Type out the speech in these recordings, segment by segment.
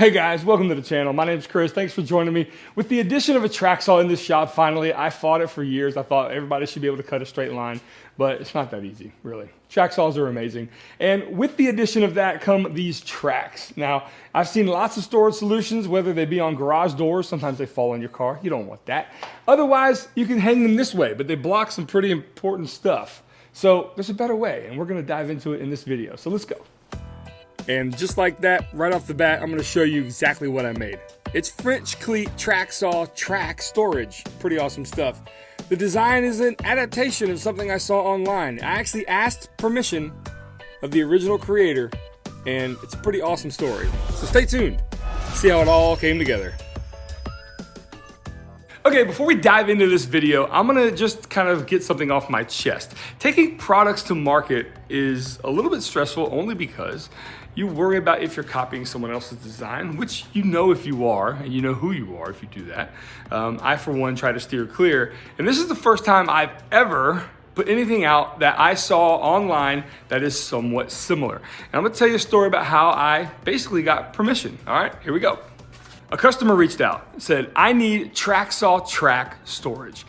Hey guys, welcome to the channel. My name's Chris. Thanks for joining me. With the addition of a track saw in this shop, finally, I fought it for years. I thought everybody should be able to cut a straight line, but it's not that easy, really. Track saws are amazing. And with the addition of that come these tracks. Now, I've seen lots of storage solutions, whether they be on garage doors, sometimes they fall in your car. You don't want that. Otherwise, you can hang them this way, but they block some pretty important stuff. So there's a better way, and we're gonna dive into it in this video. So let's go. And just like that, right off the bat, I'm gonna show you exactly what I made. It's French cleat track saw track storage. Pretty awesome stuff. The design is an adaptation of something I saw online. I actually asked permission of the original creator, and it's a pretty awesome story. So stay tuned, see how it all came together. Okay, before we dive into this video, I'm gonna just kind of get something off my chest. Taking products to market is a little bit stressful only because you worry about if you're copying someone else's design, which you know if you are, and you know who you are if you do that. I, for one, try to steer clear. And this is the first time I've ever put anything out that I saw online that is somewhat similar. And I'm gonna tell you a story about how I basically got permission. All right, here we go. A customer reached out and said, I need track saw track storage.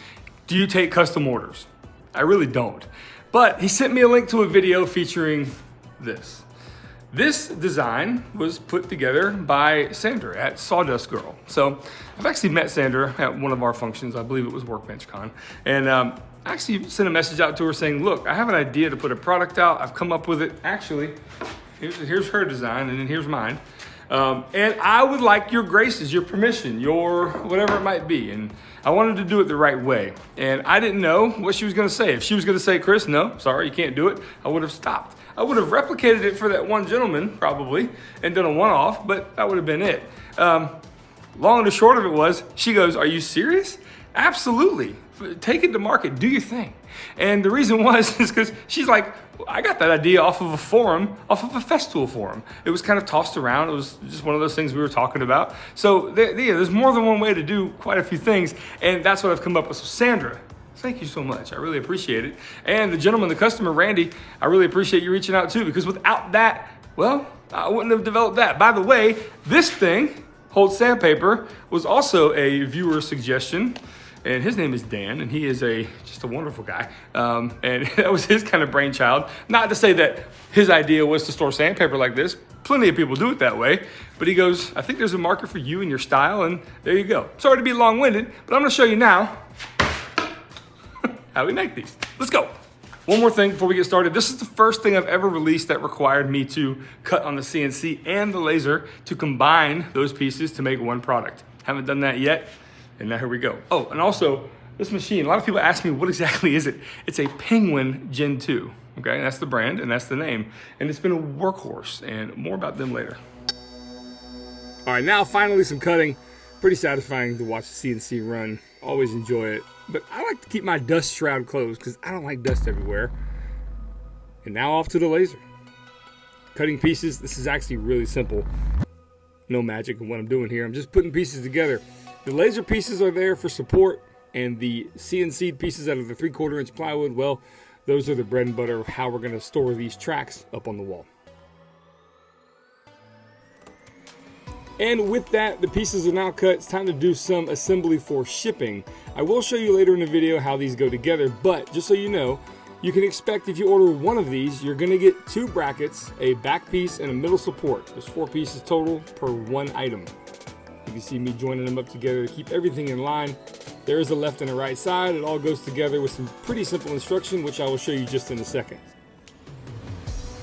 Do you take custom orders? I really don't. But he sent me a link to a video featuring this. This design was put together by Sandra at Sawdust Girl. So I've actually met Sandra at one of our functions. I believe it was Workbench Con. And I actually sent a message out to her saying, look, I have an idea to put a product out. I've come up with it. Actually, here's her design and then here's mine. And I would like your graces, your permission, your whatever it might be. And I wanted to do it the right way. And I didn't know what she was gonna say. If she was gonna say, Chris, no, sorry, you can't do it, I would have stopped. I would have replicated it for that one gentleman, probably, and done a one-off, but that would have been it. Long and the short of it was, she goes, are you serious? Absolutely. Take it to market, do your thing. And the reason was is because she's like, I got that idea off of a forum, off of a Festool forum. It was kind of tossed around. It was just one of those things we were talking about. So there's more than one way to do quite a few things. And that's what I've come up with. So Sandra, thank you so much. I really appreciate it. And the gentleman, the customer, Randy, I really appreciate you reaching out too, because without that, well, I wouldn't have developed that. By the way, this thing, Hold Sandpaper, was also a viewer suggestion. And his name is Dan, and he is just a wonderful guy. And that was his kind of brainchild. Not to say that his idea was to store sandpaper like this. Plenty of people do it that way. But he goes, I think there's a market for you and your style, and there you go. Sorry to be long-winded, but I'm gonna show you now how we make these. Let's go. One more thing before we get started. This is the first thing I've ever released that required me to cut on the CNC and the laser to combine those pieces to make one product. Haven't done that yet. And now here we go. Oh, and also this machine, a lot of people ask me, what exactly is it? It's a Penguin Gen 2, okay? And that's the brand and that's the name. And it's been a workhorse, and more about them later. All right, now finally some cutting. Pretty satisfying to watch the CNC run. Always enjoy it. But I like to keep my dust shroud closed because I don't like dust everywhere. And now off to the laser. Cutting pieces, this is actually really simple. No magic in what I'm doing here. I'm just putting pieces together. The laser pieces are there for support, and the CNC pieces out of the 3/4 inch plywood, well, those are the bread and butter of how we're gonna store these tracks up on the wall. And with that, the pieces are now cut. It's time to do some assembly for shipping. I will show you later in the video how these go together, but just so you know, you can expect if you order one of these, you're gonna get 2 brackets, a back piece, and a middle support. There's 4 pieces total per one item. You can see me joining them up together to keep everything in line. There is a left and a right side. It all goes together with some pretty simple instruction, which I will show you just in a second.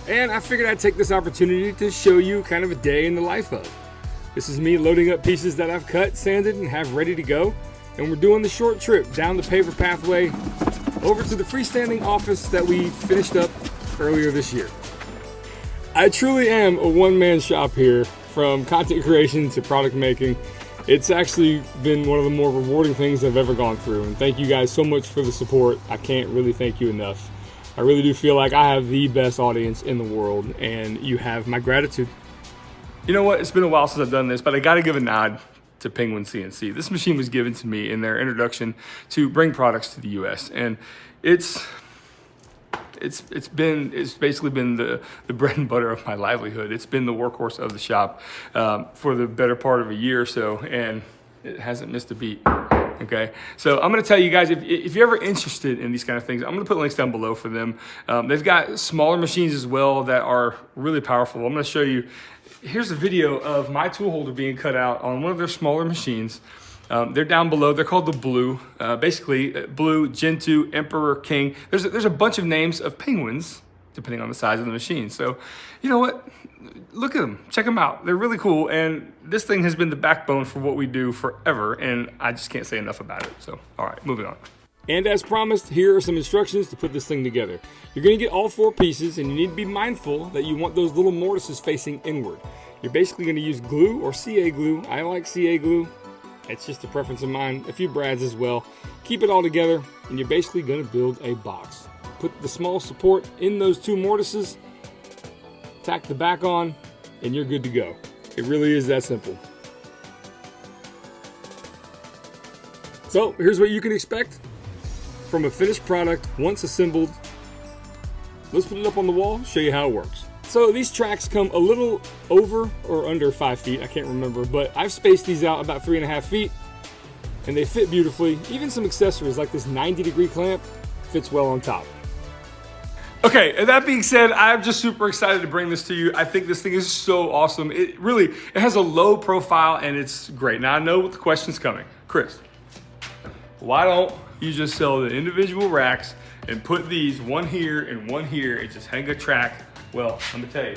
And I figured I'd take this opportunity to show you kind of a day in the life of. This is me loading up pieces that I've cut, sanded, and have ready to go. And we're doing the short trip down the paver pathway over to the freestanding office that we finished up earlier this year. I truly am a one-man shop here. From content creation to product making, it's actually been one of the more rewarding things I've ever gone through. And thank you guys so much for the support. I can't really thank you enough. I really do feel like I have the best audience in the world, and you have my gratitude. You know what? It's been a while since I've done this, but I gotta give a nod to Penguin CNC. This machine was given to me in their introduction to bring products to the US. And it's it's basically been the bread and butter of my livelihood. It's been the workhorse of the shop for the better part of a year or so, and it hasn't missed a beat. Okay, so I'm gonna tell you guys, if you're ever interested in these kind of things, I'm gonna put links down below for them. They've got smaller machines as well that are really powerful. I'm gonna show you, here's a video of my tool holder being cut out on one of their smaller machines. They're down below. They're called the Blue. Basically, Blue, Gentoo, Emperor, King. There's a bunch of names of penguins, depending on the size of the machine. So, you know what? Look at them. Check them out. They're really cool. And this thing has been the backbone for what we do forever. And I just can't say enough about it. So, all right, moving on. And as promised, here are some instructions to put this thing together. You're going to get all 4 pieces, and you need to be mindful that you want those little mortises facing inward. You're basically going to use glue or CA glue. I like CA glue. It's just a preference of mine, a few brads as well. Keep it all together, and you're basically gonna build a box. Put the small support in those 2 mortises, tack the back on, and you're good to go. It really is that simple. So here's what you can expect from a finished product once assembled. Let's put it up on the wall, show you how it works. So these tracks come a little over or under 5 feet, I can't remember, but I've spaced these out about 3.5 feet, and they fit beautifully. Even some accessories like this 90-degree clamp fits well on top. Okay, and that being said, I'm just super excited to bring this to you. I think this thing is so awesome. It has a low profile and it's great. Now I know what the question's coming. Chris, why don't you just sell the individual racks and put these one here and one here and just hang a track? Well, let me tell you,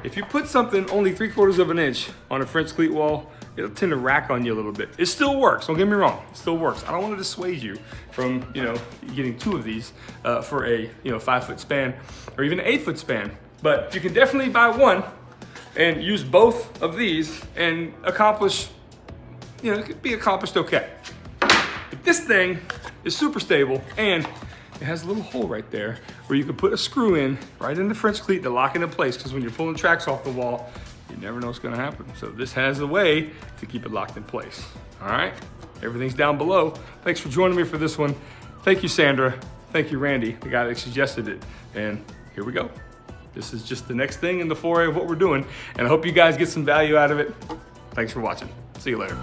if you put something only 3/4 of an inch on a French cleat wall, it'll tend to rack on you a little bit. It still works, don't get me wrong, it still works. I don't want to dissuade you from, getting 2 of these for a, 5-foot span or even an 8-foot span. But you can definitely buy one and use both of these and accomplish, it could be accomplished okay. But this thing is super stable, and it has a little hole right there where you can put a screw in right in the French cleat to lock it in place, because when you're pulling tracks off the wall, you never know what's gonna happen. So this has a way to keep it locked in place. All right, everything's down below. Thanks for joining me for this one. Thank you, Sandra. Thank you, Randy, the guy that suggested it. And here we go. This is just the next thing in the foray of what we're doing. And I hope you guys get some value out of it. Thanks for watching. See you later.